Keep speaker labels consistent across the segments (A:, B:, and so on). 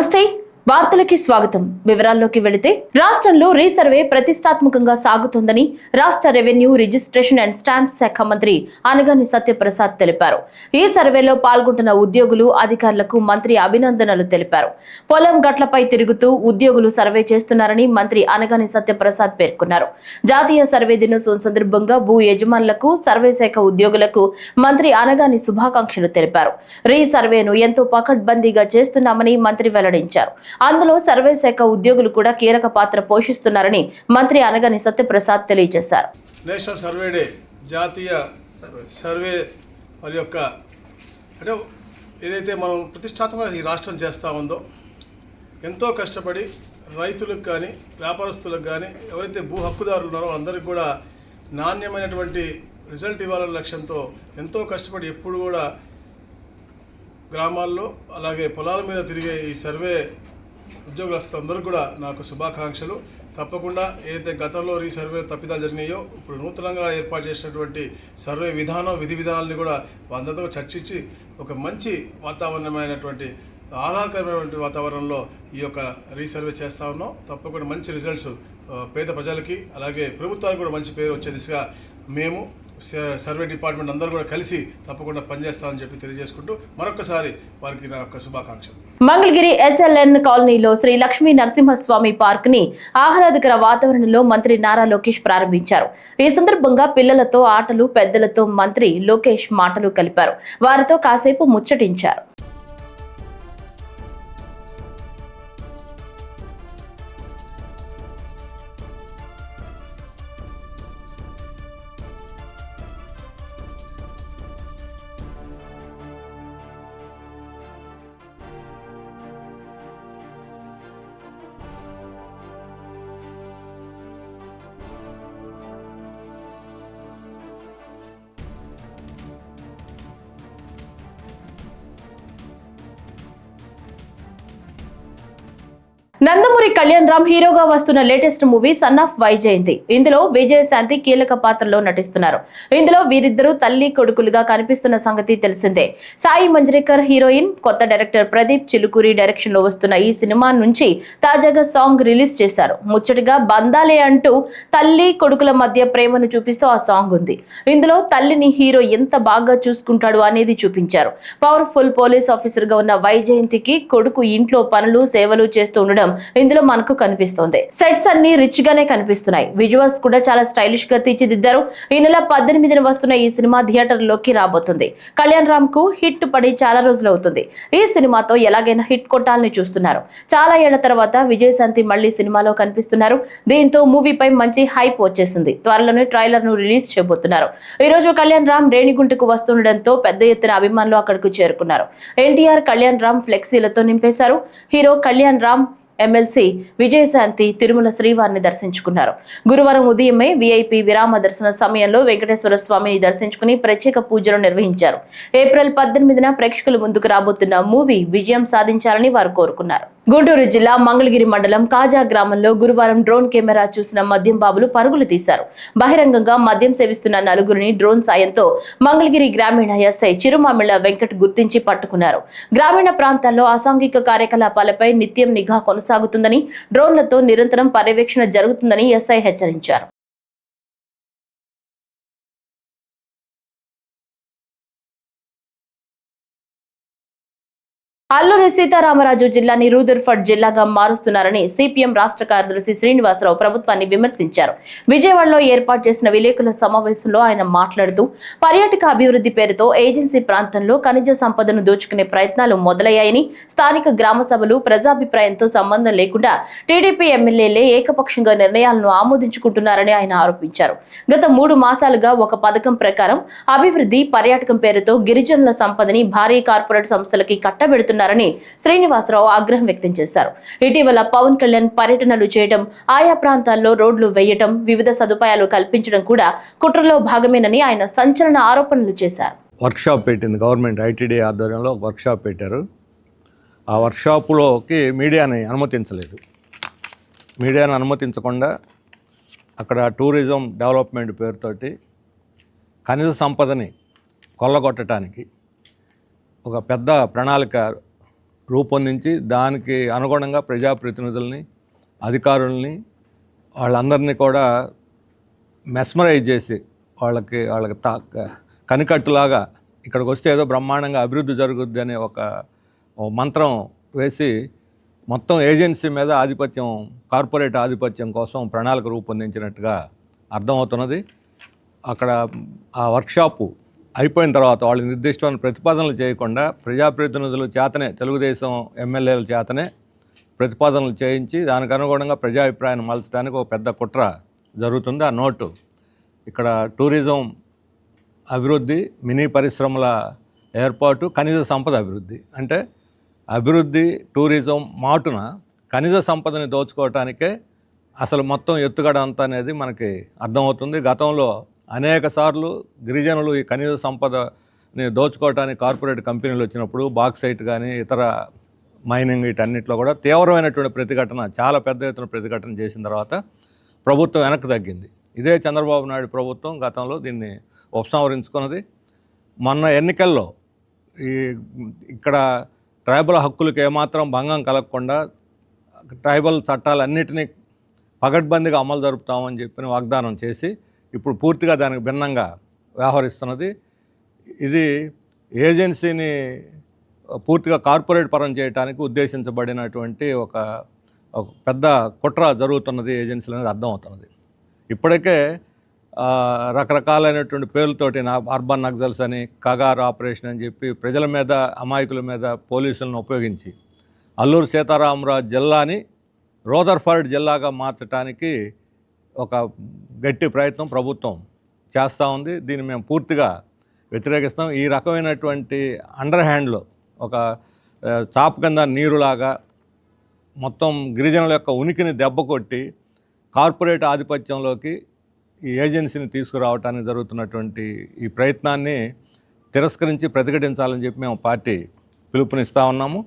A: నమస్తే వార్తలకి స్వాగతం. వివరాల్లోకి వెళితే రాష్ట్రంలో రీసర్వే ప్రతిష్టాత్మకంగా సాగుతోందని రాష్ట్ర రెవెన్యూ రిజిస్ట్రేషన్ అండ్ స్టాంప్స్ శాఖ మంత్రి అనగాని సత్యప్రసాద్ తెలిపారు. ఈ సర్వేలో పాల్గొంటున్న ఉద్యోగులు అధికారులకు మంత్రి అభినందనలు తెలిపారు. పొలం గట్లపై తిరుగుతూ ఉద్యోగులు సర్వే చేస్తున్నారని మంత్రి అనగాని సత్యప్రసాద్ పేర్కొన్నారు. జాతీయ సర్వే దినోత్సవం సందర్భంగా భూ యజమానులకు సర్వే శాఖ ఉద్యోగులకు మంత్రి అనగాని శుభాకాంక్షలు తెలిపారు. రీసర్వేను ఎంతో పకడ్బందీగా చేస్తున్నామని మంత్రి వెల్లడించారు. అందులో సర్వే శాఖ ఉద్యోగులు కూడా కీలక పాత్ర పోషిస్తున్నారని మంత్రి అనగాని సత్యప్రసాద్ తెలియజేశారు.
B: నేషనల్ సర్వే డే, జాతీయ సర్వే వారి యొక్క అంటే ఏదైతే మనం ప్రతిష్టాత్మకంగా ఈ రాష్ట్రం చేస్తూ ఉందో ఎంతో కష్టపడి రైతులకు కానీ వ్యాపారస్తులకు కానీ ఎవరైతే భూ హక్కుదారులు ఉన్నారో అందరికి కూడా నాణ్యమైనటువంటి రిజల్ట్ ఇవ్వాలనే లక్ష్యంతో ఎంతో కష్టపడి ఎప్పుడు కూడా గ్రామాల్లో అలాగే పొలాల మీద తిరిగే ఈ సర్వే ఉద్యోగులందరూ కూడా నాకు శుభాకాంక్షలు. తప్పకుండా ఏదైతే గతంలో ఈ సర్వే తప్పిదాలు జరిగినాయో ఇప్పుడు నూతనంగా ఏర్పాటు చేసినటువంటి సర్వే విధానం విధి విధానాలని కూడా అందరితో చర్చించి ఒక మంచి వాతావరణమైనటువంటి ఆహ్లాదకరమైనటువంటి వాతావరణంలో ఈ యొక్క రీసర్వే చేస్తూ ఉన్నాం. తప్పకుండా మంచి రిజల్ట్స్ పేద ప్రజలకి అలాగే ప్రభుత్వానికి కూడా మంచి పేరు వచ్చే దిశగా మేము సర్వే డిపార్ట్మెంట్ అందరూ కూడా కలిసి తప్పకుండా పనిచేస్తామని చెప్పి తెలియజేసుకుంటూ మరొకసారి వారికి నా యొక్క శుభాకాంక్షలు.
A: మంగళగిరి SLN కాలనీలో శ్రీ లక్ష్మీ నరసింహస్వామి పార్క్ ని ఆహ్లాదకర వాతావరణంలో మంత్రి నారా లోకేష్ ప్రారంభించారు. ఈ సందర్భంగా పిల్లలతో ఆటలు, పెద్దలతో మంత్రి లోకేష్ మాటలు కలిపారు. వారితో కాసేపు ముచ్చటించారు. నందమూరి కళ్యాణ్ రామ్ హీరోగా వస్తున్న latest movie son of Vyjayanthi. ఇందులో విజయశాంతి కీలక పాత్రలో నటిస్తున్నారు. ఇందులో వీరిద్దరూ తల్లి కొడుకులుగా కనిపిస్తున్న సంగతి తెలిసిందే. సాయి మంజ్రేకర్ హీరోయిన్, కొత్త డైరెక్టర్ ప్రదీప్ చిలుకూరి డైరెక్షన్ లో వస్తున్న ఈ సినిమా నుంచి తాజాగా సాంగ్ రిలీజ్ చేశారు. ముచ్చటగా బందాలే అంటూ తల్లి కొడుకుల మధ్య ప్రేమను చూపిస్తూ ఆ సాంగ్ ఉంది. ఇందులో తల్లిని హీరో ఎంత బాగా చూసుకుంటాడు అనేది చూపించారు. పవర్ఫుల్ పోలీస్ ఆఫీసర్ గా ఉన్న వైజయంతికి కొడుకు ఇంట్లో పనులు సేవలు చేస్తూ ఉండడం ఇందులో మనకు కనిపిస్తోంది. సెట్స్ అన్ని రిచ్ గానే కనిపిస్తున్నాయి. విజువల్స్ కూడా చాలా స్టైలిష్ గా తీర్చిదిద్దారు. ఈ నెల 18న వస్తున్న ఈ సినిమా థియేటర్ లోకి రాబోతుంది. కళ్యాణ్ రామ్ కు హిట్ పడి చాలా రోజులు అవుతుంది. ఈ సినిమాతో ఎలాగైనా హిట్ కొట్టాలని చూస్తున్నారు. చాలా ఏళ్ల తర్వాత విజయశాంతి మళ్లీ సినిమాలో కనిపిస్తున్నారు. దీంతో మూవీపై మంచి హైప్ వచ్చేసింది. త్వరలోనే ట్రైలర్ ను రిలీజ్ చేయబోతున్నారు. ఈ రోజు కళ్యాణ్ రామ్ రేణిగుంటకు వస్తుండటంతో పెద్ద ఎత్తున అభిమానులు అక్కడకు చేరుకున్నారు. ఎన్టీఆర్ కళ్యాణ్ రామ్ ఫ్లెక్సీలతో నింపేశారు. హీరో కళ్యాణ్ రామ్, ఎమ్మెల్సీ విజయశాంతి తిరుమల శ్రీవారిని దర్శించుకున్నారు. గురువారం ఉదయమే VIP విరామ దర్శన సమయంలో వెంకటేశ్వర స్వామిని దర్శించుకుని ప్రత్యేక పూజలు నిర్వహించారు. ఏప్రిల్ 18న ప్రేక్షకుల ముందుకు రాబోతున్న మూవీ విజయం సాధించాలని వారు కోరుకున్నారు. గుంటూరు జిల్లా మంగళగిరి మండలం కాజా గ్రామంలో గురువారం డ్రోన్ కెమెరా చూసిన మద్యం బాబులు పరుగులు తీశారు. బహిరంగంగా మద్యం సేవిస్తున్న నలుగురిని డ్రోన్ సాయంతో మంగళగిరి గ్రామీణ SI చిరుమామిళ్ల వెంకట్ గుర్తించి పట్టుకున్నారు. గ్రామీణ ప్రాంతాల్లో అసాంఘిక కార్యకలాపాలపై నిత్యం నిఘా కొనసాగుతుందని, డ్రోన్లతో నిరంతరం పర్యవేక్షణ జరుగుతుందని SI హెచ్చరించారు. అల్లూరి సీతారామరాజు జిల్లాని రూదర్ఫర్డ్ జిల్లాగా మారుస్తున్నారని CPM రాష్ట్ర కార్యదర్శి శ్రీనివాసరావు ప్రభుత్వాన్ని విమర్శించారు. విజయవాడలో ఏర్పాటు చేసిన విలేకరుల సమావేశంలో ఆయన మాట్లాడుతూ పర్యాటక అభివృద్ధి పేరుతో ఏజెన్సీ ప్రాంతంలో ఖనిజ సంపదను దోచుకునే ప్రయత్నాలు మొదలయ్యాయని, స్థానిక గ్రామ సభలు ప్రజాభిప్రాయంతో సంబంధం లేకుండా టీడీపీ ఎమ్మెల్యేలే ఏకపక్షంగా నిర్ణయాలను ఆమోదించుకుంటున్నారని ఆయన ఆరోపించారు. గత 3 మాసాలుగా ఒక పథకం ప్రకారం అభివృద్ధి, పర్యాటకం పేరుతో గిరిజనుల సంపదని భారీ కార్పొరేట్ సంస్థలకి కట్టబెడుతున్నారు శ్రీనివాసరావు ఆగ్రహం వ్యక్తం చేశారు. ఇటీవల పవన్ కళ్యాణ్ పర్యటనలు చేయడం, ఆయా ప్రాంతాల్లో రోడ్లు వేయటం, వివిధ సదుపాయాలు కల్పించడం కూడా కుట్రలో భాగమేనని ఆయన సంచలన ఆరోపణలు చేశారు.
C: వర్క్షాప్ పెట్టింది గవర్నమెంట్, ITD ఆధ్వర్యంలో వర్క్షాప్ పెట్టారు. ఆ వర్క్షాపులోకి మీడియాని అనుమతించలేదు. మీడియాను అనుమతించకుండా అక్కడ టూరిజం డెవలప్మెంట్ పేరుతోటి ఖనిజ సంపదని కొల్లగొట్టడానికి ఒక పెద్ద ప్రణాళిక రూపొందించి దానికి అనుగుణంగా ప్రజాప్రతినిధుల్ని, అధికారుల్ని వాళ్ళందరినీ కూడా మెస్మరైజ్ చేసి వాళ్ళకి కనికట్టులాగా ఇక్కడికి వస్తే ఏదో బ్రహ్మాండంగా అభివృద్ధి జరుగుద్ది అనే ఒక మంత్రం వేసి మొత్తం ఏజెన్సీ మీద ఆధిపత్యం, కార్పొరేట్ ఆధిపత్యం కోసం ప్రణాళిక రూపొందించినట్టుగా అర్థమవుతున్నది. అక్కడ ఆ వర్క్షాపు అయిపోయిన తర్వాత వాళ్ళు నిర్దిష్టమైన ప్రతిపాదనలు చేయకుండా ప్రజాప్రతినిధుల చేతనే, తెలుగుదేశం ఎమ్మెల్యేల చేతనే ప్రతిపాదనలు చేయించి దానికి అనుగుణంగా ప్రజాభిప్రాయాన్ని మలచడానికి ఒక పెద్ద కుట్ర జరుగుతుంది. ఆ నోటు ఇక్కడ టూరిజం అభివృద్ధి, మినీ పరిశ్రమల ఏర్పాటు, ఖనిజ సంపద అభివృద్ధి. అంటే అభివృద్ధి, టూరిజం మాటున ఖనిజ సంపదని దోచుకోవటానికే అసలు మొత్తం ఎత్తుగడ అంతా అనేది మనకి అర్థమవుతుంది. గతంలో అనేక సార్లు గిరిజనులు ఈ ఖనిజ సంపదని దోచుకోవటానికి కార్పొరేట్ కంపెనీలు వచ్చినప్పుడు బాక్సైట్ కానీ ఇతర మైనింగ్ వీటన్నిటిలో కూడా తీవ్రమైనటువంటి ప్రతిఘటన, చాలా పెద్ద ఎత్తున ప్రతిఘటన చేసిన తర్వాత ప్రభుత్వం వెనక్కి తగ్గింది. ఇదే చంద్రబాబు నాయుడు ప్రభుత్వం గతంలో దీన్ని ఉపసంహరించుకున్నది. మొన్న ఎన్నికల్లో ఇక్కడ ట్రైబల్ హక్కులకు ఏమాత్రం భంగం కలగకుండా ట్రైబల్ చట్టాలన్నిటినీ పగడ్బందీగా అమలు జరుపుతామని చెప్పిన వాగ్దానం చేసి ఇప్పుడు పూర్తిగా దానికి భిన్నంగా వ్యవహరిస్తున్నది. ఇది ఏజెన్సీని పూర్తిగా కార్పొరేట్ పరం చేయడానికి ఉద్దేశించబడినటువంటి ఒక పెద్ద కుట్ర జరుగుతున్నది ఏజెన్సీలు అనేది అర్థమవుతున్నది. ఇప్పటికే రకరకాలైనటువంటి పేర్లతోటి అర్బన్ నక్సల్స్ అని, కగార్ ఆపరేషన్ అని చెప్పి ప్రజల మీద, అమాయకుల మీద పోలీసులను ఉపయోగించి అల్లూరు సీతారామరాజు జిల్లాని రోదర్ఫర్డ్ జిల్లాగా మార్చడానికి ఒక గట్టి ప్రయత్నం ప్రభుత్వం చేస్తూ ఉంది. దీన్ని మేము పూర్తిగా వ్యతిరేకిస్తాం. ఈ రకమైనటువంటి అండర్ హ్యాండ్లో ఒక చాప కింద నీరులాగా మొత్తం గిరిజనుల యొక్క ఉనికిని దెబ్బకొట్టి కార్పొరేట్ ఆధిపత్యంలోకి ఈ ఏజెన్సీని తీసుకురావడానికి జరుగుతున్నటువంటి ఈ ప్రయత్నాన్ని తిరస్కరించి ప్రతిఘటించాలని చెప్పి మేము పార్టీ పిలుపునిస్తూ ఉన్నాము.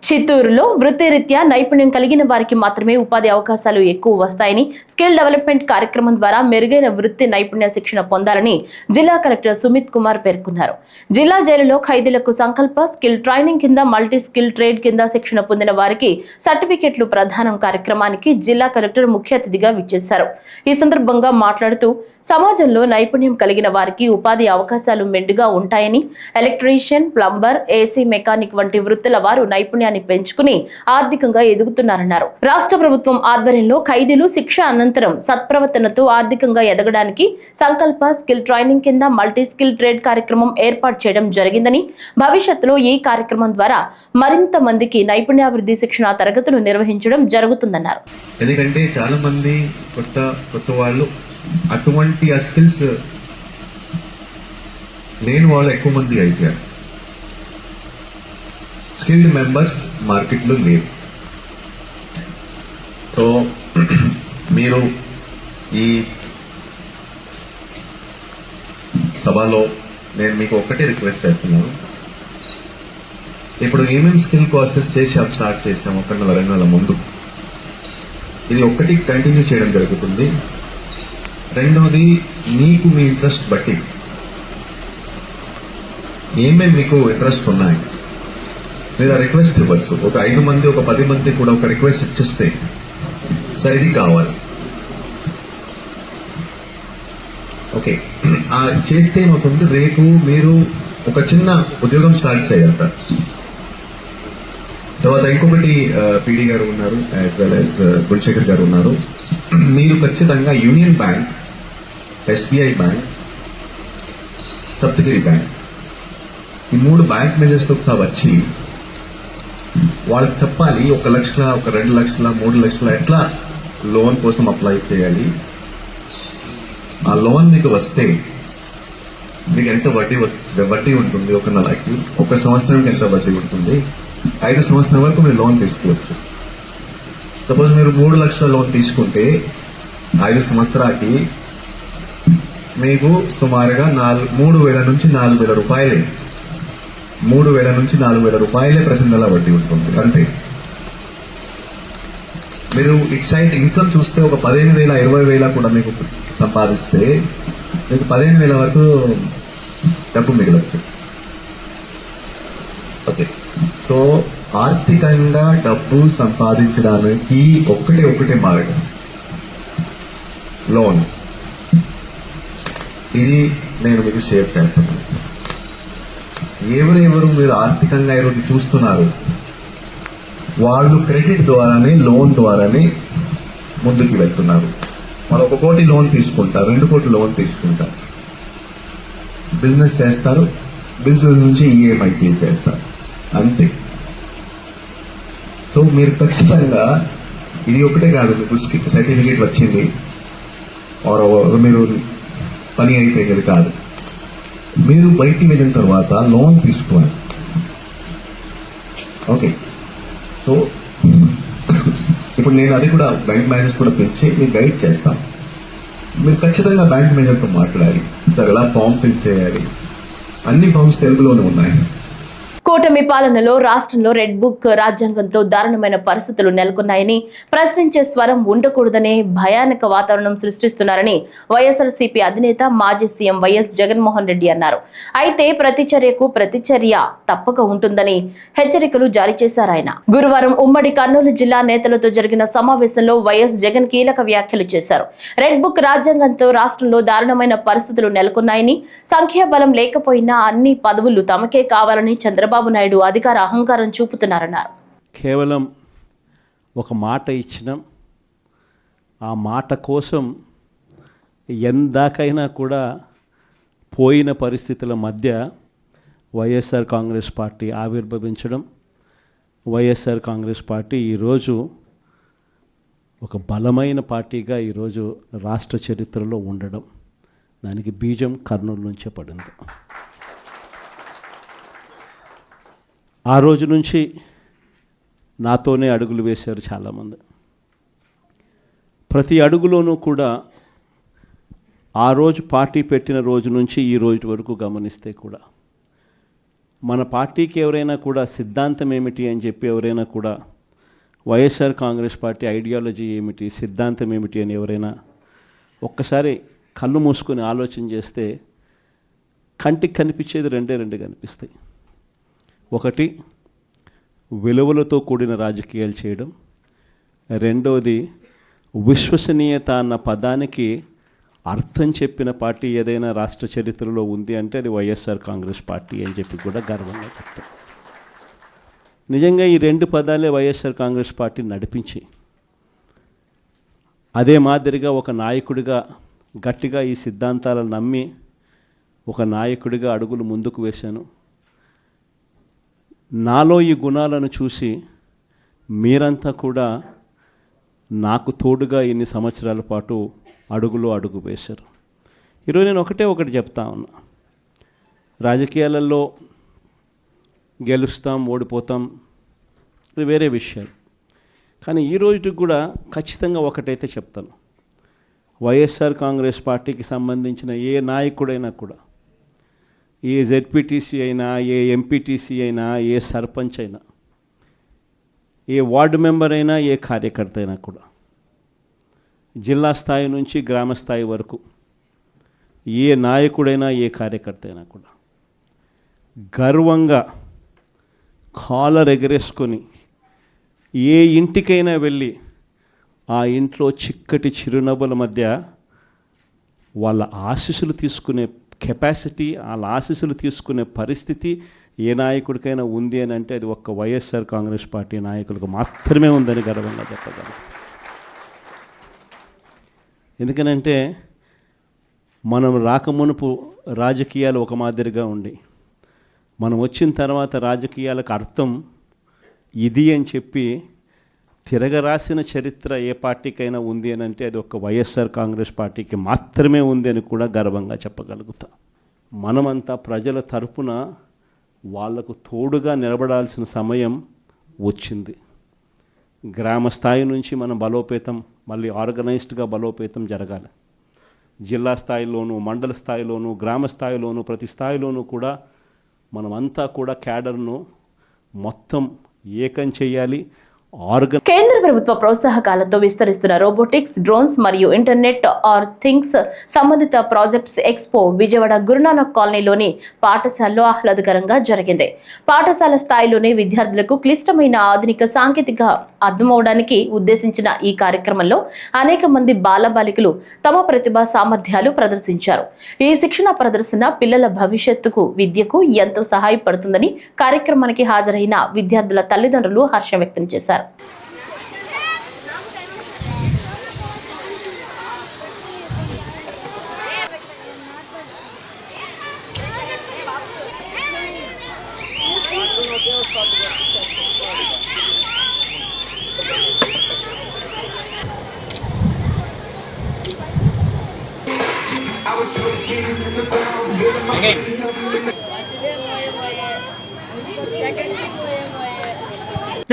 A: చిత్తూరులో వృత్తిరీత్యా నైపుణ్యం కలిగిన వారికి మాత్రమే ఉపాధి అవకాశాలు ఎక్కువ వస్తాయని, స్కిల్ డెవలప్మెంట్ కార్యక్రమం ద్వారా మెరుగైన వృత్తి నైపుణ్య శిక్షణ పొందాలని జిల్లా కలెక్టర్ సుమిత్ కుమార్ పేర్కొన్నారు. జిల్లా జైలులో ఖైదీలకు సంకల్ప స్కిల్ ట్రైనింగ్ కింద మల్టీ స్కిల్ ట్రేడ్ కింద శిక్షణ పొందిన వారికి సర్టిఫికెట్లు ప్రదానం కార్యక్రమానికి జిల్లా కలెక్టర్ ముఖ్య అతిథిగా విచ్చేశారు. ఈ సందర్భంగా మాట్లాడుతూ సమాజంలో నైపుణ్యం కలిగిన వారికి ఉపాధి అవకాశాలు మెండుగా ఉంటాయని, ఎలక్ట్రీషియన్, ప్లంబర్, ఏసీ మెకానిక్ వంటి వృత్తుల వారు నైపుణ్యాన్ని పెంచుకుని ఆర్థికంగా ఎదుగుతున్నారన్నారు. రాష్ట్ర ప్రభుత్వం ఆధ్వర్యంలో ఖైదీలు శిక్ష అనంతరం సత్ప్రవర్తనతో ఆర్థికంగా ఎదగడానికి సంకల్ప స్కిల్ ట్రైనింగ్ కింద మల్టీ స్కిల్ ట్రేడ్ కార్యక్రమం ఏర్పాటు చేయడం జరిగిందని, భవిష్యత్తులో ఈ కార్యక్రమం ద్వారా మరింత మందికి నైపుణ్యాభివృద్ధి శిక్షణ తరగతులు నిర్వహించడం జరుగుతుందన్నారు.
D: ఎందుకంటే చాలా మంది కొత్త వాళ్ళు అటువంటి ఆ స్కిల్స్ లేని వాళ్ళు ఎక్కువ మంది అయిపోయారు. స్కిల్డ్ మెంబర్స్ మార్కెట్లో లేరు. సో మీరు ఈ సభలో నేను మీకు ఒక్కటే రిక్వెస్ట్ చేస్తున్నాను. ఇప్పుడు ఏమేమి స్కిల్ కోర్సెస్ స్టార్ట్ చేసాము ఒక 2 నెలల ముందు, ఇది ఒక్కటి కంటిన్యూ చేయడం జరుగుతుంది. రెండోది, మీకు మీ ఇంట్రెస్ట్ బట్టి ఏమేమి మీకు ఇంట్రెస్ట్ ఉన్నాయి మీరు ఆ రిక్వెస్ట్ ఇవ్వచ్చు. ఒక 5 మంది, ఒక 10 మంది కూడా ఒక రిక్వెస్ట్ ఇచ్చిస్తే సరే ఇది కావాలి, ఓకే చేస్తే ఏమవుతుంది, రేపు మీరు ఒక చిన్న ఉద్యోగం స్టార్ట్ చేయగలుగుతారు. తర్వాత ఇంకొకటి పీడీ గారు ఉన్నారు, యాజ్ వెల్ యాజ్ గుల్శేఖర్ గారు ఉన్నారు. మీరు ఖచ్చితంగా union bank, SBI bank, Saptagiri bank, ఈ 3 బ్యాంక్ మేనేజర్స్తో ఒకసారి వచ్చి వాళ్ళకి చెప్పాలి 1 లక్ష, 2 లక్షల, 3 లక్షల ఎట్లా లోన్ కోసం అప్లై చేయాలి. ఆ లోన్ మీకు వస్తే మీకు ఎంత వడ్డీ ఉంటుంది, 1 నెలకి, 1 సంవత్సరానికి ఎంత వడ్డీ ఉంటుంది, 5 సంవత్సరాల వరకు మీరు లోన్ తీసుకోవచ్చు. సపోజ్ మీరు 3 లక్షల లోన్ తీసుకుంటే 5 సంవత్సరాలకి మీకు సుమారుగా 3,000 నుంచి 4,000 రూపాయలే, 3,000 నుంచి 4,000 రూపాయలే ప్రతి నెల వడ్డీ ఉంటుంది అంతే. మీరు ఇటు సైడ్ ఇన్కమ్ చూస్తే ఒక 15,000, 20,000 కూడా మీకు సంపాదిస్తే మీకు 15,000 వరకు డబ్బు మిగలవచ్చు. ఓకే, సో ఆర్థికంగా డబ్బు సంపాదించడానికి ఒకటే మార్గం, లోన్. ఇది నేను మీకు షేర్ చేస్తున్నాను. ఎవరెవరు మీరు ఆర్థికంగా ఈరోజు చూస్తున్నారు, వాళ్ళు క్రెడిట్ ద్వారానే, లోన్ ద్వారానే ముందుకు వెళ్తున్నారు. వాళ్ళు 1 కోటి లోన్ తీసుకుంటారు, 2 కోట్ల లోన్ తీసుకుంటారు, బిజినెస్ చేస్తారు, బిజినెస్ నుంచి ఈఎంఐ పే చేస్తారు, అంతే. సో మీరు ఖచ్చితంగా ఇది ఒకటే కాదు, మీకు సర్టిఫికేట్ వచ్చింది మీరు పని అయిపోయేది కాదు. మీరు బయటికి వెళ్ళిన తర్వాత లోన్ తీసుకోవాలి. ఓకే, సో ఇప్పుడు నేను అది కూడా బ్యాంక్ మేనేజర్ కూడా పిలిచి మీకు గైడ్ చేస్తాను. మీరు ఖచ్చితంగా బ్యాంక్ మేనేజర్తో మాట్లాడాలి. సార్ ఎలా ఫామ్ ఫిల్ చేయాలి, అన్ని ఫామ్స్ తెలుగులోనే ఉన్నాయి.
A: కూటమి పాలనలో రాష్ట్రంలో రెడ్ బుక్ రాజ్యాంగంతో దారుణమైన పరిస్థితులు నెలకొన్నాయని, ప్రశ్నించే స్వరం ఉండకూడదనే భయానక వాతావరణం సృష్టిస్తున్నారని వైఎస్ఆర్సీపీ అధినేత మాజీ సీఎం వైఎస్ జగన్మోహన్ రెడ్డి అన్నారు. అయితే ప్రతిచర్య తప్పక ఉంటుందని హెచ్చరికలు జారీ చేశారు ఆయన. గురువారం ఉమ్మడి కర్నూలు జిల్లా నేతలతో జరిగిన సమావేశంలో వైఎస్ జగన్ కీలక వ్యాఖ్యలు చేశారు. రెడ్ బుక్ రాజ్యాంగంతో రాష్ట్రంలో దారుణమైన పరిస్థితులు నెలకొన్నాయని, సంఖ్యాబలం లేకపోయినా అన్ని పదవులు తమకే కావాలని చంద్రబాబు నాయుడు అధికార అహంకారం చూపుతున్నారన్నారు.
E: కేవలం ఒక మాట ఇచ్చినాం, ఆ మాట కోసం ఎందాకైనా కూడా పోయిన పరిస్థితుల మధ్య వైఎస్ఆర్ కాంగ్రెస్ పార్టీ ఆవిర్భవించడం, వైఎస్ఆర్ కాంగ్రెస్ పార్టీ ఈరోజు ఒక బలమైన పార్టీగా ఈరోజు రాష్ట్ర చరిత్రలో ఉండడం, దానికి బీజం కర్నూలు నుంచే పడింది. ఆ రోజు నుంచి నాతోనే అడుగులు వేశారు చాలామంది. ప్రతి అడుగులోనూ కూడా ఆ రోజు పార్టీ పెట్టిన రోజు నుంచి ఈ రోజు వరకు గమనిస్తే కూడా మన పార్టీకి ఎవరైనా కూడా సిద్ధాంతం ఏమిటి అని చెప్పి ఎవరైనా కూడా వైఎస్ఆర్ కాంగ్రెస్ పార్టీ ఐడియాలజీ ఏమిటి, సిద్ధాంతం ఏమిటి అని ఎవరైనా ఒక్కసారి కళ్ళు మూసుకొని ఆలోచన చేస్తే కంటికి కనిపించేది రెండు కనిపిస్తాయి. ఒకటి, విలువలతో కూడిన రాజకీయాలు చేయడం. రెండవది, విశ్వసనీయత అన్న పదానికి అర్థం చెప్పిన పార్టీ ఏదైనా రాష్ట్ర చరిత్రలో ఉంది అంటే అది వైఎస్ఆర్ కాంగ్రెస్ పార్టీ అని చెప్పి కూడా గర్వంగా చెప్తాం. నిజంగా ఈ 2 పదాలే వైఎస్ఆర్ కాంగ్రెస్ పార్టీ నడిపించి, అదే మాదిరిగా ఒక నాయకుడిగా గట్టిగా ఈ సిద్ధాంతాలను నమ్మి ఒక నాయకుడిగా అడుగులు ముందుకు వేశాను. నాలో ఈ గుణాలను చూసి మీరంతా కూడా నాకు తోడుగా ఇన్ని సంవత్సరాల పాటు అడుగు వేశారు. ఈరోజు నేను ఒకటి చెప్తా ఉన్నా, రాజకీయాలలో గెలుస్తాం, ఓడిపోతాం, ఇది వేరే విషయాలు. కానీ ఈ రోజుకి కూడా ఖచ్చితంగా ఒకటైతే చెప్తాను, వైఎస్ఆర్ కాంగ్రెస్ పార్టీకి సంబంధించిన ఏ నాయకుడైనా కూడా, ఏ జెడ్పీటీసీ అయినా, ఏ ఎంపీటీసీ అయినా, ఏ సర్పంచ్ అయినా, ఏ వార్డు మెంబర్ అయినా, ఏ కార్యకర్త అయినా కూడా, జిల్లా స్థాయి నుంచి గ్రామ స్థాయి వరకు ఏ నాయకుడైనా, ఏ కార్యకర్త అయినా కూడా గర్వంగా కాలర్ ఎగరేసుకొని ఏ ఇంటికైనా వెళ్ళి ఆ ఇంట్లో చిక్కటి చిరునవ్వుల మధ్య వాళ్ళ ఆశీస్సులు తీసుకునే కెపాసిటీ, వాళ్ళ ఆశీస్సులు తీసుకునే పరిస్థితి ఏ నాయకుడికైనా ఉంది అని అంటే అది ఒక్క వైఎస్ఆర్ కాంగ్రెస్ పార్టీ నాయకులకు మాత్రమే ఉందని గర్వంగా చెప్పగలను. ఎందుకనంటే మనం రాకమునుపు రాజకీయాలు ఒక మాదిరిగా ఉండి, మనం వచ్చిన తర్వాత రాజకీయాలకు అర్థం ఇది అని చెప్పి తిరగరాసిన చరిత్ర ఏ పార్టీకైనా ఉంది అని అంటే అది ఒక వైఎస్ఆర్ కాంగ్రెస్ పార్టీకి మాత్రమే ఉంది అని కూడా గర్వంగా చెప్పగలుగుతా. మనమంతా ప్రజల తరపున వాళ్లకు తోడుగా నిలబడాల్సిన సమయం వచ్చింది. గ్రామ స్థాయి నుంచి మనం బలోపేతం, మళ్ళీ ఆర్గనైజ్డ్గా బలోపేతం జరగాలి. జిల్లా స్థాయిలోనూ, మండల స్థాయిలోనూ, గ్రామ స్థాయిలోనూ, ప్రతి స్థాయిలోనూ కూడా మనమంతా కూడా క్యాడర్ను మొత్తం ఏకం చేయాలి.
A: కేంద్ర ప్రభుత్వ ప్రోత్సాహకాలతో విస్తరిస్తున్న రోబోటిక్స్, డ్రోన్స్ మరియు ఇంటర్నెట్ ఆర్ థింగ్స్ సంబంధిత ప్రాజెక్ట్స్ ఎక్స్పో విజయవాడ గురునానక్ కాలనీలోని పాఠశాలలో ఆహ్లాదకరంగా జరిగింది. పాఠశాల స్థాయిలోనే విద్యార్థులకు క్లిష్టమైన ఆధునిక సాంకేతిక అర్థమవడానికి ఉద్దేశించిన ఈ కార్యక్రమంలో అనేక మంది బాలబాలికలు తమ ప్రతిభా సామర్థ్యాలు ప్రదర్శించారు. ఈ శిక్షణ ప్రదర్శన పిల్లల భవిష్యత్తుకు, విద్యకు ఎంతో సహాయపడుతుందని కార్యక్రమానికి హాజరైన విద్యార్థుల తల్లిదండ్రులు హర్షం వ్యక్తం చేశారు.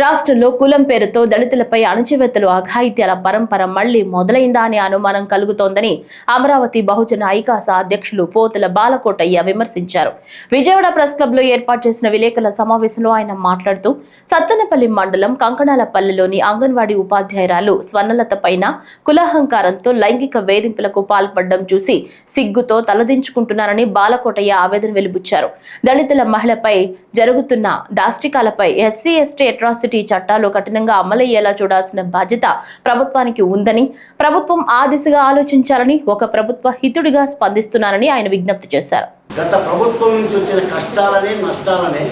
A: రాష్ట్రంలో కులం పేరుతో దళితులపై అణచివేతలు, అఘాయిత్యాల పరంపర మళ్లీ మొదలైందా అనే అనుమానం కలుగుతోందని అమరావతి బహుజన ఐకాస అధ్యక్షులు పోతుల బాలకోటయ్య విమర్శించారు. విజయవాడ ప్రెస్ క్లబ్ లో ఏర్పాటు చేసిన విలేకరుల సమావేశంలో ఆయన మాట్లాడుతూ సత్తెనపల్లి మండలం కంకణాలపల్లిలోని అంగన్వాడీ ఉపాధ్యాయురాలు స్వర్ణలత పైన కులహంకారంతో లైంగిక వేధింపులకు పాల్పడడం చూసి సిగ్గుతో తలదించుకుంటున్నారని బాలకోటయ్య ఆవేదన వెలిబుచ్చారు. దళితుల మహిళపై జరుగుతున్న దాష్టికాలపై ఎస్సీ ఎస్టీ అట్రాసిటీ చట్టాలు కఠినంగా అమలయ్యేలా చూడాల్సిన బాధ్యత ప్రభుత్వానికి ఉందని, ప్రభుత్వం ఆ దిశగా ఆలోచించాలని ఒక ప్రభుత్వ హితుడిగా స్పందిస్తున్నారని ఆయన విజ్ఞప్తి చేశారు.
F: గత ప్రభుత్వం నుంచి వచ్చిన కష్టాలని, నష్టాలని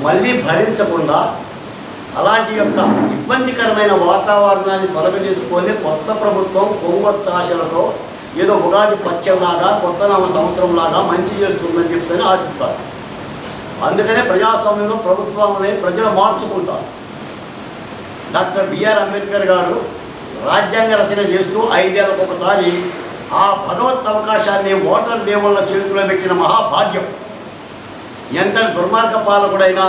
F: మళ్ళీ భరించకుండా అలాంటి యొక్క ఇబ్బందికరమైన వాతావరణాన్ని తొలగించుకొని కొత్త ప్రభుత్వం కొంగొత్త ఆశలతో ఏదో ఉగాది పచ్చంలాగా, కొత్త నామ సంవత్సరంలాగా మంచి చేస్తుందని చెప్తేనే ఆశిస్తారు. అందుకనే ప్రజాస్వామ్యంలో ప్రభుత్వాన్ని ప్రజలు మార్చుకుంటారు. డాక్టర్ బిఆర్ అంబేద్కర్ గారు రాజ్యాంగ రచన చేస్తూ 5 ఏళ్లకు ఒకసారి ఆ భగవత్ అవకాశాన్ని ఓటర్ దేవుళ్ళ చేతిలో పెట్టిన మహాభాగ్యం. ఎంతటి దుర్మార్గ పాలకుడైనా,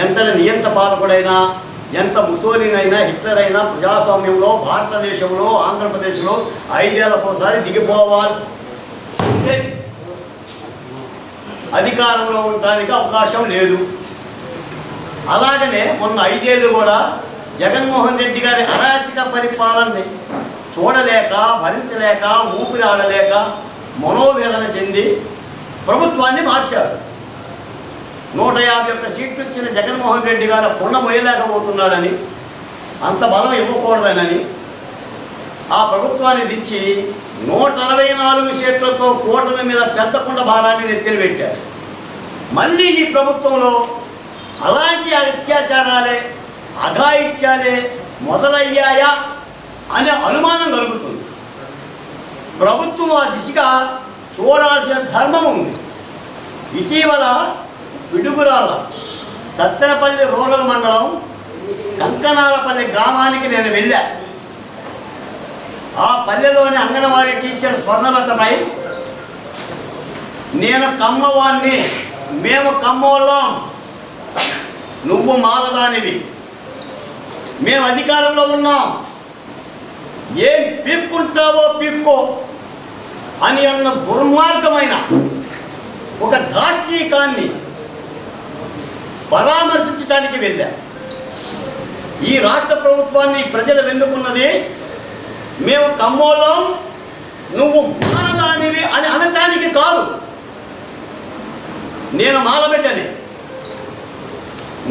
F: ఎంతటి నియంత పాలకుడైనా, ఎంత ముసోలినైనా, హిట్లర్ అయినా ప్రజాస్వామ్యంలో భారతదేశంలో, ఆంధ్రప్రదేశ్లో 5 ఏళ్లకు ఒకసారి దిగిపోవాలి, అధికారంలో ఉండడానికి అవకాశం లేదు. అలాగనే మొన్న 5 ఏళ్ళు కూడా జగన్మోహన్ రెడ్డి గారి అరాచక పరిపాలనని చూడలేక, భరించలేక, ఊపిరాడలేక మనోవేదన చెంది ప్రభుత్వాన్ని మార్చారు. 151 సీట్లు ఇచ్చిన జగన్మోహన్ రెడ్డి గారు కొండ మొయ్యలేకపోతున్నాడని, అంత బలం ఇవ్వకూడదనని ఆ ప్రభుత్వాన్ని దించి 164 సీట్లతో కూటమి మీద పెద్ద కుండ భారాన్ని నెత్తిన పెట్టారు. మళ్ళీ ఈ ప్రభుత్వంలో అలాంటి అత్యాచారాలే, అఘాయిత్యాలే మొదలయ్యాయా అనే అనుమానం కలుగుతుంది. ప్రభుత్వం ఆ దిశగా చూడాల్సిన ధర్మం ఉంది. ఇటీవల పిడుగురాల సత్తెనపల్లి రూరల్ మండలం కంకణాలపల్లి గ్రామానికి నేను వెళ్ళా. ఆ పల్లెలోని అంగన్వాడీ టీచర్ స్వర్ణలతపై నేను కమ్మవాణ్ణి, మేము కమ్మోళ్ళం, నువ్వు మాలదానివి, మేము అధికారంలో ఉన్నాం, ఏం పీక్కుంటావో పీక్కో అని అన్న దుర్మార్గమైన ఒక దాష్టీకాన్ని పరామర్శించడానికి వెళ్ళా. ఈ రాష్ట్ర ప్రభుత్వాన్ని ప్రజలు వెన్నుకున్నది మేము కమ్మోళ్ళం, నువ్వు మాలదానివి అని అనటానికి కాదు. నేను మాలబిడ్డని.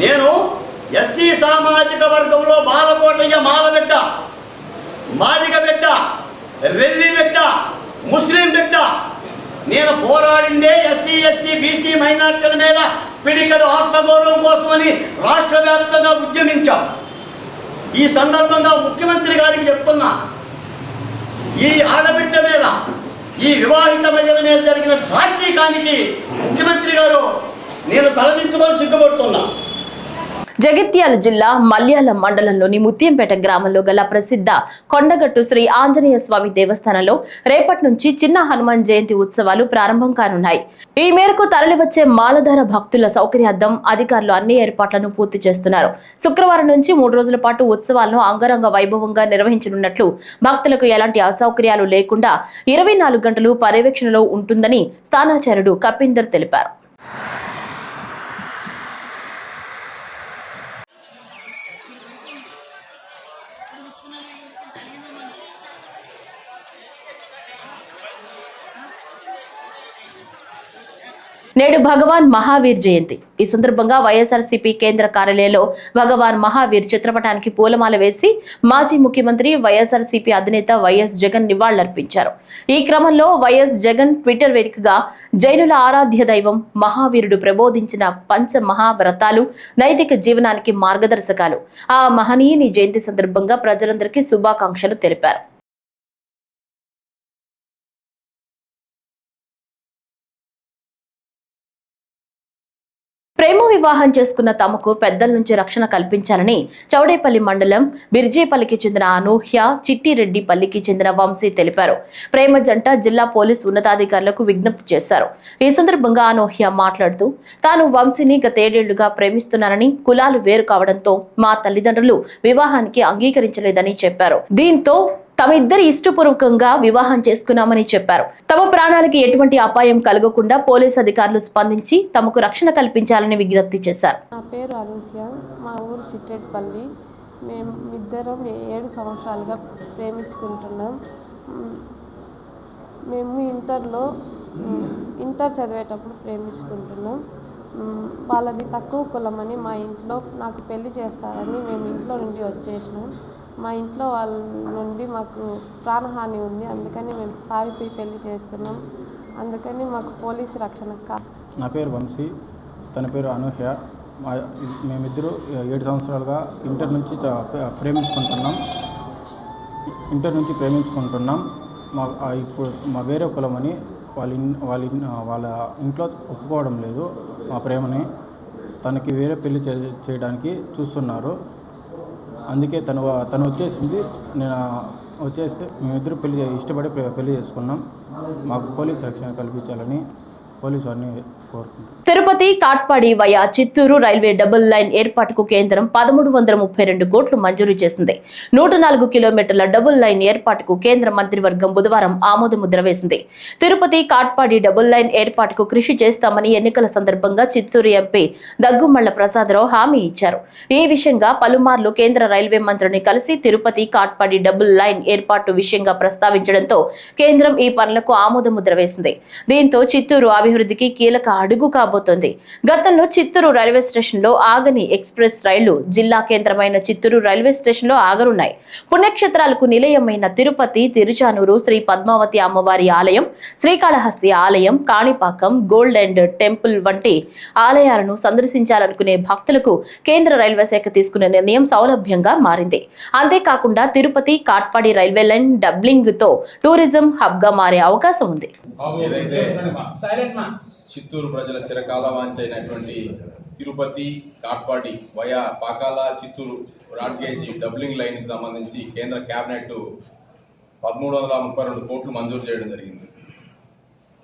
F: నేను ఎస్సీ సామాజిక వర్గంలో బాలకోటయ్య మాలబిడ్డ, మాదిగ బిడ్డ, రెల్లి బిడ్డ, ముస్లిం బిడ్డ. నేను పోరాడిందే ఎస్సీ ఎస్టీ బీసీ మైనార్టీల మీద పిడికడు ఆత్మగౌరవం కోసమని రాష్ట్ర వ్యాప్తంగా ఉద్యమించాం. ఈ సందర్భంగా ముఖ్యమంత్రి గారికి చెప్తున్నా, ఈ ఆడబిడ్డ మీద, ఈ వివాహిత మహిళల మీద జరిగిన దాష్టీకానికి ముఖ్యమంత్రి గారు నేను తలదించుకొని సిగ్గుపడుతున్నా.
A: జగిత్యాల జిల్లా మల్యాల మండలంలోని ముత్యంపేట గ్రామంలో గల ప్రసిద్ధ కొండగట్టు శ్రీ ఆంజనేయ స్వామి దేవస్థానంలో రేపటి నుంచి చిన్న హనుమాన్ జయంతి ఉత్సవాలు ప్రారంభం కానున్నాయి. ఈ మేరకు తరలివచ్చే మాలధార భక్తుల సౌకర్యార్థం అధికారులు అన్ని ఏర్పాట్లను పూర్తి చేస్తున్నారు. శుక్రవారం నుంచి 3 రోజుల పాటు ఉత్సవాలను అంగరంగ వైభవంగా నిర్వహించనున్నట్లు, భక్తులకు ఎలాంటి అసౌకర్యాలు లేకుండా 24 గంటలు పర్యవేక్షణలో ఉంటుందని స్థానాచార్యుడు కపీందర్ తెలిపారు. నేడు భగవాన్ మహావీర్ జయంతి. ఈ సందర్భంగా వైఎస్ఆర్సీపీ కేంద్ర కార్యాలయంలో భగవాన్ మహావీర్ చిత్రపటానికి పూలమాల వేసి మాజీ ముఖ్యమంత్రి వైఎస్ఆర్సీపీ అధినేత వైఎస్ జగన్ నివాళులర్పించారు. ఈ క్రమంలో వైఎస్ జగన్ ట్విట్టర్ వేదికగా జైనుల ఆరాధ్య దైవం మహావీరుడు ప్రబోధించిన పంచ మహావ్రతాలు నైతిక జీవనానికి మార్గదర్శకాలు. ఆ మహనీయుని జయంతి సందర్భంగా ప్రజలందరికీ శుభాకాంక్షలు తెలిపారు. ప్రేమ వివాహం చేసుకున్న తమకు పెద్దల నుంచి రక్షణ కల్పించాలని చౌడేపల్లి మండలం బిర్జేపల్లికి చెందిన అనూహ్య, చిట్టిరెడ్డిపల్లికి చెందిన వంశీ తెలిపారు. ప్రేమ జంట జిల్లా పోలీసు ఉన్నతాధికారులకు విజ్ఞప్తి చేశారు. ఈ సందర్భంగా అనూహ్య మాట్లాడుతూ తాను వంశీని గత 7 ఏళ్లుగా ప్రేమిస్తున్నానని, కులాలు వేరు కావడంతో మా తల్లిదండ్రులు వివాహానికి అంగీకరించలేదని చెప్పారు. దీంతో తమిద్దరి ఇష్టపూర్వకంగా వివాహం చేసుకున్నామని చెప్పారు. తమ ప్రాణాలకి ఎటువంటి అపాయం కలగకుండా పోలీసు అధికారులు స్పందించి తమకు రక్షణ కల్పించాలని విజ్ఞప్తి చేశారు.
G: నా పేరు అనూహ్య, మా ఊరు చిట్టేటిపల్లి. మేము ఇద్దరం 7 సంవత్సరాలుగా ప్రేమించుకుంటున్నాం. మేము ఇంటర్ చదివేటప్పుడు ప్రేమించుకుంటున్నాం. వాళ్ళది తక్కువ కులమని మా ఇంట్లో నాకు పెళ్లి చేస్తారని మేము ఇంట్లో నుండి వచ్చేసినాం. మా ఇంట్లో వాళ్ళ నుండి మాకు ప్రాణహాని ఉంది, అందుకని మేము పారిపోయి పెళ్లి చేసుకున్నాం. అందుకని మాకు పోలీసు రక్షణ.
H: నా పేరు వంశీ, తన పేరు అనూహ్య. మేమిద్దరూ 7 సంవత్సరాలుగా ఇంటర్ నుంచి ప్రేమించుకుంటున్నాం. ఇప్పుడు మా వేరే కులమని వాళ్ళ ఇంట్లో ఒప్పుకోవడం లేదు మా ప్రేమని. తనకి వేరే పెళ్లి చేయడానికి చూస్తున్నారు. అందుకే తను వచ్చేసింది. నేను వచ్చేస్తే మేమిద్దరు ఇష్టపడి పెళ్లి చేసుకున్నాం. మాకు పోలీసు రక్షణ కల్పించాలని పోలీసు వారిని కోరుకుంటున్నాం.
A: Tirupati Katpadi via Chittoor railway double line ఏర్పాటుకు కేంద్రం 1332 కోట్లు మంజూరు చేసింది. 104 కిలోమీటర్ల డబుల్ లైన్ ఏర్పాటుకు కేంద్ర మంత్రివర్గం బుధవారం ఆమోదముద్ర వేసింది. తిరుపతి కాట్పాడి డబుల్ లైన్ ఏర్పాటుకు కృషి చేస్తామని ఎన్నికల సందర్భంగా చిత్తూరు ఎంపీ దగ్గుమళ్ల ప్రసాదరావు హామీ ఇచ్చారు. ఈ విషయంగా పలుమార్లు కేంద్ర రైల్వే మంత్రిని కలిసి తిరుపతి కాట్పాడి డబుల్ లైన్ ఏర్పాటు విషయంగా ప్రస్తావించడంతో కేంద్రం ఈ పనులకు ఆమోదముద్ర వేసింది. దీంతో చిత్తూరు అభివృద్ధికి కీలక అడుగు కాబోతోంది. గతంలో చిత్తూరు రైల్వే స్టేషన్ లో ఆగని ఎక్స్ప్రెస్ రైళ్లు జిల్లా కేంద్రమైన చిత్తూరు రైల్వే స్టేషన్ లో ఆగనున్నాయి. పుణ్యక్షేత్రాలకు నిలయమైన తిరుపతి, తిరుచానూరు, శ్రీ పద్మావతి అమ్మవారి ఆలయం, శ్రీకాళహస్తి ఆలయం, కాణిపాకం, గోల్డ్ అండ్ టెంపుల్ వంటి ఆలయాలను సందర్శించాలనుకునే భక్తులకు కేంద్ర రైల్వే శాఖ తీసుకున్న నిర్ణయం సౌలభ్యంగా మారింది. అంతేకాకుండా Tirupati Katpadi railway line doubling తో టూరిజం హబ్ గా మారే అవకాశం ఉంది.
I: చిత్తూరు ప్రజల చిరకాల వాంఛైనటువంటి Tirupati Katpadi via Pakala Chittoor broad gauge doubling లైన్కి సంబంధించి కేంద్ర కేబినెట్ 1332 కోట్లు మంజూరు చేయడం జరిగింది.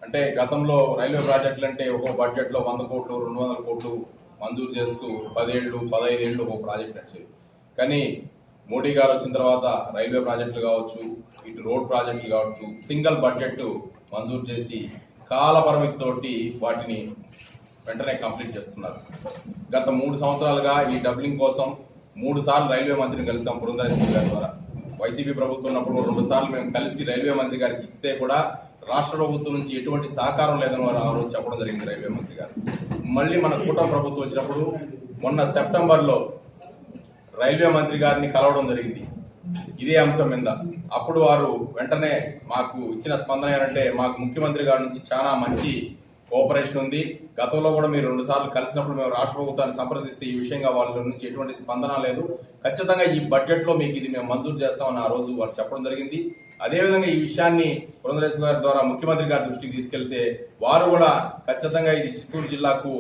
I: అంటే గతంలో రైల్వే ప్రాజెక్టులు అంటే ఒక్కో బడ్జెట్లో 100 కోట్లు 200 కోట్లు మంజూరు చేస్తూ 10 ఏళ్ళు 15 ఏళ్ళు ఒక ప్రాజెక్ట్ నడిచేది. కానీ మోడీ గారు వచ్చిన తర్వాత రైల్వే ప్రాజెక్టులు కావచ్చు, ఇటు రోడ్ ప్రాజెక్టులు కావచ్చు, సింగిల్ బడ్జెట్ మంజూరు చేసి కాల పరిమితితోటి వాటిని వెంటనే కంప్లీట్ చేస్తున్నారు. గత 3 సంవత్సరాలుగా ఈ డబ్లింగ్ కోసం 3 సార్లు రైల్వే మంత్రిని కలిసాం పురంధరేశ్వరి గారి ద్వారా. వైసీపీ ప్రభుత్వం ఉన్నప్పుడు 2 సార్లు మేము కలిసి రైల్వే మంత్రి గారికి ఇస్తే కూడా రాష్ట్ర ప్రభుత్వం నుంచి ఎటువంటి సహకారం లేదని వారు ఆ రోజు చెప్పడం జరిగింది రైల్వే మంత్రి గారు. మళ్ళీ మన కూటమి ప్రభుత్వం వచ్చినప్పుడు మొన్న సెప్టెంబర్లో రైల్వే మంత్రి గారిని కలవడం జరిగింది ఇదే అంశం మీద. అప్పుడు వారు వెంటనే మాకు ఇచ్చిన స్పందన ఏంటంటే, మాకు ముఖ్యమంత్రి గారి నుంచి చాలా మంచి కోఆపరేషన్ ఉంది. గతంలో కూడా మీరు 2 సార్లు కలిసినప్పుడు మేము రాష్ట్ర ప్రభుత్వాన్ని సంప్రదిస్తే ఈ విషయంగా వాళ్ళ నుంచి ఎటువంటి స్పందన లేదు. ఖచ్చితంగా ఈ బడ్జెట్లో మీకు ఇది మేము మంజూరు చేస్తామని ఆ రోజు వారు చెప్పడం జరిగింది. అదేవిధంగా ఈ విషయాన్ని పురంధరేశ్వరి గారి ద్వారా ముఖ్యమంత్రి గారి దృష్టికి తీసుకెళ్తే వారు కూడా ఖచ్చితంగా ఇది చిత్తూరు జిల్లాకు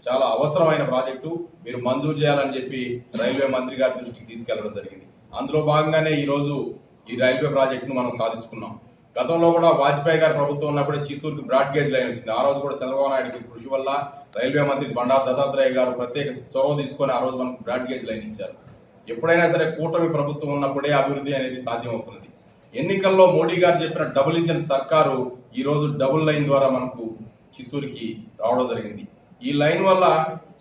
I: చాలా అవసరమైన ప్రాజెక్టు, మీరు మంజూరు చేయాలని చెప్పి రైల్వే మంత్రి గారి దృష్టికి తీసుకెళ్లడం జరిగింది. అందులో భాగంగానే ఈరోజు ఈ రైల్వే ప్రాజెక్టును మనం సాధించుకున్నాం. గతంలో కూడా వాజ్పేయి గారి ప్రభుత్వం ఉన్నప్పుడే చిత్తూరుకి బ్రాడ్ గేజ్ లైన్ వచ్చింది. ఆ రోజు కూడా చంద్రబాబు నాయుడు కృషి వల్ల రైల్వే మంత్రి బండారు దత్తాత్రేయ గారు ప్రత్యేక చొరవ తీసుకొని ఆ రోజు మనకు బ్రాడ్ గేజ్ లైన్ ఇచ్చారు. ఎప్పుడైనా సరే కూటమి ప్రభుత్వం ఉన్నప్పుడే అభివృద్ధి అనేది సాధ్యం అవుతుంది. ఎన్నికల్లో మోడీ గారు చెప్పిన డబుల్ ఇంజన్ సర్కారు ఈ రోజు డబుల్ లైన్ ద్వారా మనకు చిత్తూరుకి రావడం జరిగింది. ఈ లైన్ వల్ల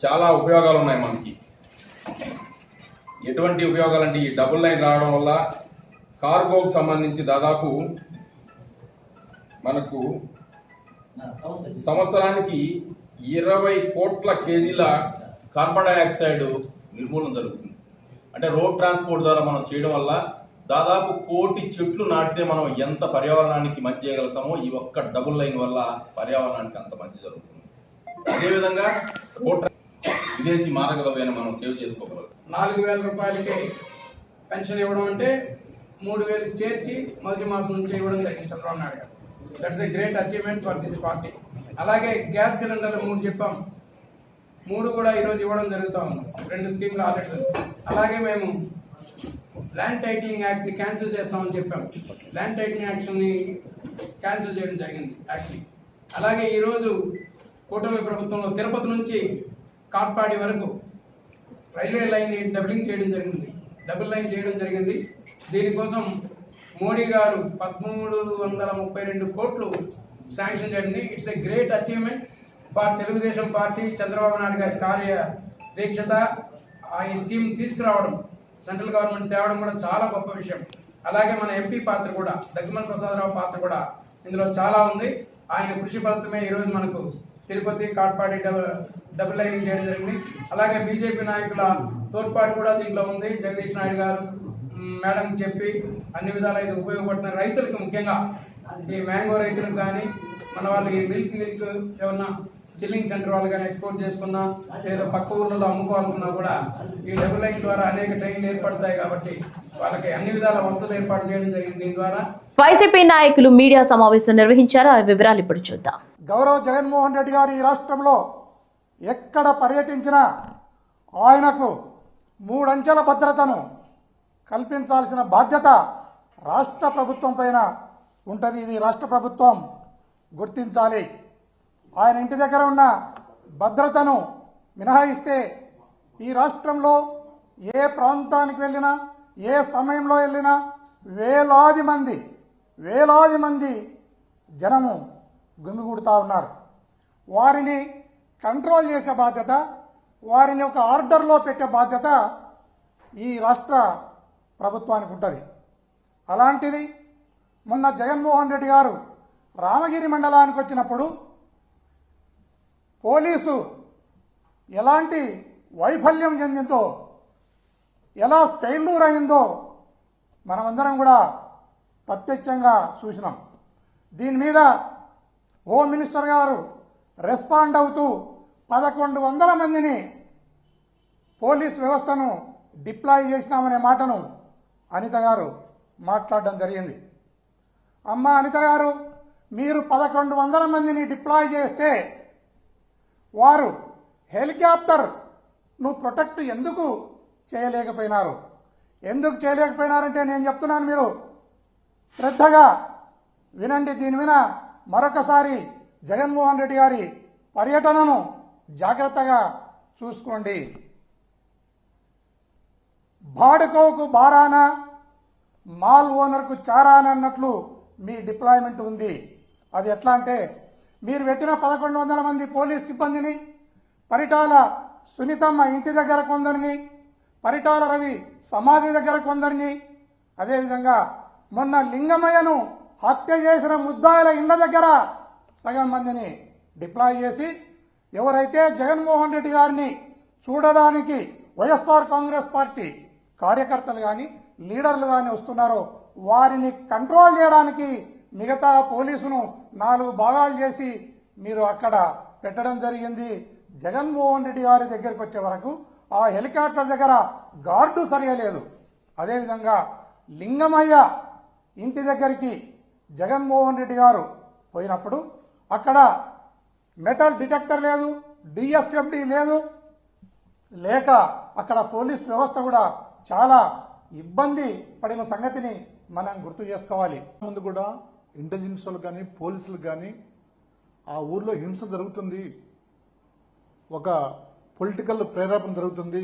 I: చాలా ఉపయోగాలు ఉన్నాయి మనకి. ఎటువంటి ఉపయోగాలు అంటే, ఈ డబుల్ లైన్ రావడం వల్ల కార్గోకు సంబంధించి దాదాపు మనకు సంవత్సరానికి 20 కోట్ల కేజీల కార్బన్ డైఆక్సైడ్ నిర్మూలన జరుగుతుంది. అంటే రోడ్ ట్రాన్స్పోర్ట్ ద్వారా మనం చేయడం వల్ల దాదాపు 1 కోటి చెట్లు నాటితే మనం ఎంత పర్యావరణానికి మంచి చేయగలుగుతామో ఈ ఒక్క డబుల్ లైన్ వల్ల పర్యావరణానికి అంత మంచి జరుగుతుంది. అదేవిధంగా రోడ్ విదేశీ మారక ద్రవ్యాన్ని మనం సేవ్ చేసుకోగలం.
J: 4,000 రూపాయలకి పెన్షన్ ఇవ్వడం అంటే 3,000 చేర్చి మొదటి మాసం నుంచి ఇవ్వడం జరిగింది చంద్రబాబు నాయుడు గారు. That's a great achievement for this party. అలాగే గ్యాస్ సిలిండర్లు 3 చెప్పాం, 3 కూడా ఈరోజు ఇవ్వడం జరుగుతూ ఉంది. 2 స్కీమ్లు ఆల్రెడీ. అలాగే మేము ల్యాండ్ టైటిలింగ్ యాక్ట్ని క్యాన్సిల్ చేస్తామని చెప్పాం. ల్యాండ్ టైటిలింగ్ యాక్ట్ని క్యాన్సిల్ చేయడం జరిగింది యాక్ట్ని. అలాగే ఈరోజు కూటమి ప్రభుత్వంలో తిరుపతి నుంచి కాట్పాడి వరకు రైల్వే లైన్ని డబుల్ లైన్ చేయడం జరిగింది. దీనికోసం మోడీ గారు 1,332 కోట్లు శాంక్షన్ జరిగింది. It's a great achievement for Telugu Desam party. Chandrababu Naidu గారి కార్య దీక్షత ఈ స్కీమ్ తీసుకురావడం, సెంట్రల్ గవర్నమెంట్ తేవడం కూడా చాలా గొప్ప విషయం. అలాగే మన ఎంపీ పాత్ర కూడా, దగ్గుమల ప్రసాదరావు పాత్ర కూడా ఇందులో చాలా ఉంది. ఆయన కృషి ఫలితమే ఈరోజు మనకు తిరుపతి కాట్పాడి డబుల్ లైనింగ్ చేయడం జరిగింది. అలాగే బీజేపీ నాయకుల తోడ్పాటు కూడా దీంట్లో ఉంది. జగదీష్ నాయుడు గారు మేడం చెప్పి అన్ని విధాలు ఇది ఉపయోగపడుతున్న రైతులకు, ముఖ్యంగా ఈ మ్యాంగో రైతులకు కానీ, మన వాళ్ళు ఈ మిల్క్ ఏమన్నా చిల్లింగ్ సెంటర్ వాళ్ళు కానీ ఎక్స్పోర్ట్ చేసుకున్నా లేదా పక్క ఊర్లలో అమ్ముకోవాలనుకున్నా కూడా ఈ డబుల్ లైన్ ద్వారా అనేక ట్రైన్లు ఏర్పడతాయి. కాబట్టి వాళ్ళకి అన్ని విధాల వసతులు ఏర్పాటు చేయడం జరిగింది. దీని ద్వారా
A: వైసీపీ నాయకులు మీడియా సమావేశం నిర్వహించారు. ఆ వివరాలు ఇప్పుడు చూద్దాం.
K: గౌరవ జగన్మోహన్ రెడ్డి గారు ఈ రాష్ట్రంలో ఎక్కడ పర్యటించినా ఆయనకు 3 అంచెల భద్రతను కల్పించాల్సిన బాధ్యత రాష్ట్ర ప్రభుత్వం పైన ఉంటుంది. ఇది రాష్ట్ర ప్రభుత్వం గుర్తించాలి. ఆయన ఇంటి దగ్గర ఉన్న భద్రతను మినహాయిస్తే ఈ రాష్ట్రంలో ఏ ప్రాంతానికి వెళ్ళినా, ఏ సమయంలో వెళ్ళినా వేలాది మంది జనము గుమిగూడుతూ ఉన్నారు. వారిని కంట్రోల్ చేసే బాధ్యత, వారిని ఒక ఆర్డర్లో పెట్టే బాధ్యత ఈ రాష్ట్ర ప్రభుత్వానికి ఉంటుంది. అలాంటిది మొన్న జగన్మోహన్ రెడ్డి గారు రామగిరి మండలానికి వచ్చినప్పుడు పోలీసు ఎలాంటి వైఫల్యం చెందిందో, ఎలా ఫెయిల్యూర్ అయిందో మనమందరం కూడా ప్రత్యక్షంగా చూసినాం. దీని మీద హోమ్ మినిస్టర్ గారు రెస్పాండ్ అవుతూ 1,100 మందిని పోలీస్ వ్యవస్థను డిప్లాయ్ చేసినామనే మాటను అనిత గారు మాట్లాడడం జరిగింది. అమ్మ అనిత గారు, మీరు 1,100 మందిని డిప్లాయ్ చేస్తే వారు హెలికాప్టర్ను ప్రొటెక్ట్ ఎందుకు చేయలేకపోయినారు? ఎందుకు చేయలేకపోయినారంటే నేను చెప్తున్నాను, మీరు శ్రద్ధగా వినండి. దీని మీద మరొకసారి జగన్మోహన్ రెడ్డి గారి పర్యటనను జాగ్రత్తగా చూసుకోండి. బాడుకోకు బారానా, మాల్ ఓనర్కు చారానా అన్నట్లు మీ డిప్లాయ్మెంట్ ఉంది. అది ఎట్లా అంటే, మీరు పెట్టిన 1,100 మంది పోలీస్ సిబ్బందిని పరిటాల సునీతమ్మ ఇంటి దగ్గర కొందరిని, పరిటాల రవి సమాధి దగ్గర కొందరిని, అదేవిధంగా మొన్న లింగమయ్యను హత్య చేసిన ముద్దాయిల ఇండ్ల దగ్గర సగం మందిని డిప్లాయ్ చేసి, ఎవరైతే జగన్మోహన్ రెడ్డి గారిని చూడడానికి వైఎస్ఆర్ కాంగ్రెస్ పార్టీ కార్యకర్తలు కానీ లీడర్లు కానీ వస్తున్నారో వారిని కంట్రోల్ చేయడానికి మిగతా పోలీసును 4 భాగాలు చేసి మీరు అక్కడ పెట్టడం జరిగింది. జగన్మోహన్ రెడ్డి గారి దగ్గరికి వచ్చే వరకు ఆ హెలికాప్టర్ దగ్గర గార్డు సరియలేదు. అదేవిధంగా లింగమయ్య ఇంటి దగ్గరికి జగన్మోహన్ రెడ్డి గారు పోయినప్పుడు అక్కడ మెటల్ డిటెక్టర్ లేదు, డిఎఫ్ఎండి లేదు, లేక అక్కడ పోలీస్ వ్యవస్థ కూడా చాలా ఇబ్బంది పడిన సంగతిని మనం గుర్తు చేసుకోవాలి.
L: ముందు కూడా ఇంటెలిజెన్స్ వాళ్ళు కానీ పోలీసులు కానీ ఆ ఊర్లో హింస జరుగుతుంది, ఒక పొలిటికల్ ప్రేరేపణ జరుగుతుంది,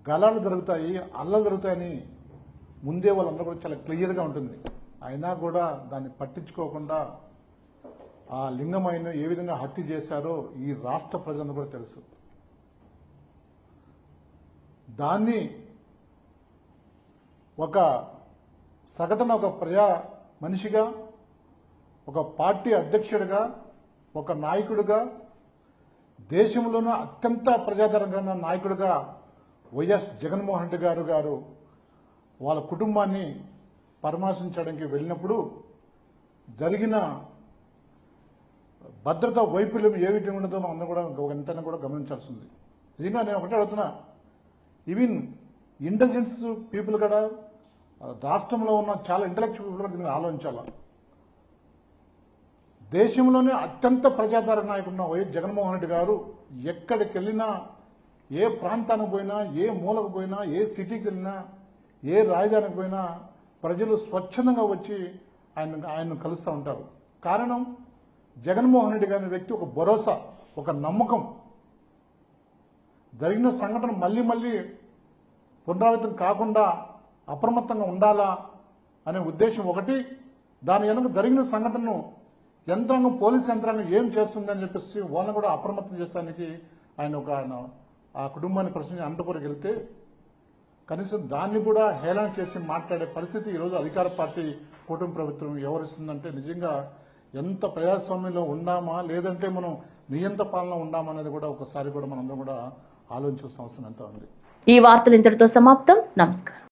L: గలాలు జరుగుతాయి, అల్లలు జరుగుతాయని ముందే వాళ్ళందరూ కూడా చాలా క్లియర్గా ఉంటుంది. అయినా కూడా దాన్ని పట్టించుకోకుండా ఆ లింగమయ్యను ఏ విధంగా హత్య చేశారో ఈ రాష్ట్ర ప్రజలందరూ కూడా తెలుసు. దాన్ని ఒక సగటున ఒక ప్రజా మనిషిగా, ఒక పార్టీ అధ్యక్షుడిగా, ఒక నాయకుడిగా దేశంలోనే అత్యంత ప్రజాదరణ నాయకుడిగా వైఎస్ జగన్మోహన్ రెడ్డి గారు వాళ్ళ కుటుంబాన్ని పరామర్శించడానికి వెళ్ళినప్పుడు జరిగిన భద్రతా వైఫల్యం ఏ విధంగా ఉండదో మనం కూడా ఎంతైనా కూడా గమనించాల్సింది. నిజంగా నేను ఒకటే అడుగుతున్నా, ఈవెన్ ఇంటెలిజెన్స్ పీపుల్ కూడా రాష్ట్రంలో ఉన్న చాలా ఇంటలెక్చువల్ పీపుల్ కూడా దీన్ని ఆలోచించాల. దేశంలోనే అత్యంత ప్రజాదరణ నాయకుడున్న వైఎస్ జగన్మోహన్ రెడ్డి గారు ఎక్కడికి వెళ్ళినా, ఏ ప్రాంతానికి పోయినా, ఏ మూలకు పోయినా, ఏ సిటీకి వెళ్ళినా, ఏ రాజధానికి పోయినా ప్రజలు స్వచ్ఛందంగా వచ్చి ఆయన్ను కలుస్తూ ఉంటారు. కారణం జగన్మోహన్ రెడ్డి గారి వ్యక్తి ఒక భరోసా, ఒక నమ్మకం. జరిగిన సంఘటన మళ్ళీ మళ్ళీ పునరావృతం కాకుండా అప్రమత్తంగా ఉండాలా అనే ఉద్దేశం ఒకటి. దాని వెనుక జరిగిన సంఘటనను యంత్రాంగం, పోలీస్ యంత్రాంగం ఏం చేస్తుందని చెప్పేసి వాళ్ళని కూడా అప్రమత్తం చేస్తానికి ఆయన ఆ కుటుంబాన్ని ప్రశ్నించి అనంతపురం వెళ్తే కనీసం దాన్ని కూడా హేళన చేసి మాట్లాడే పరిస్థితి ఈరోజు అధికార పార్టీ కూటమి ప్రభుత్వం వ్యవహరిస్తుందంటే నిజంగా ఎంత ప్రజాస్వామ్యంలో ఉన్నామా లేదంటే మనం నియంత్ర పాలన ఉన్నామా అనేది కూడా ఒకసారి కూడా మనందరం కూడా ఆలోచించాల్సిన అవసరం ఎంత ఉంది.
A: ఈ వార్తలు ఇంతటితో సమాప్తం. నమస్కారం.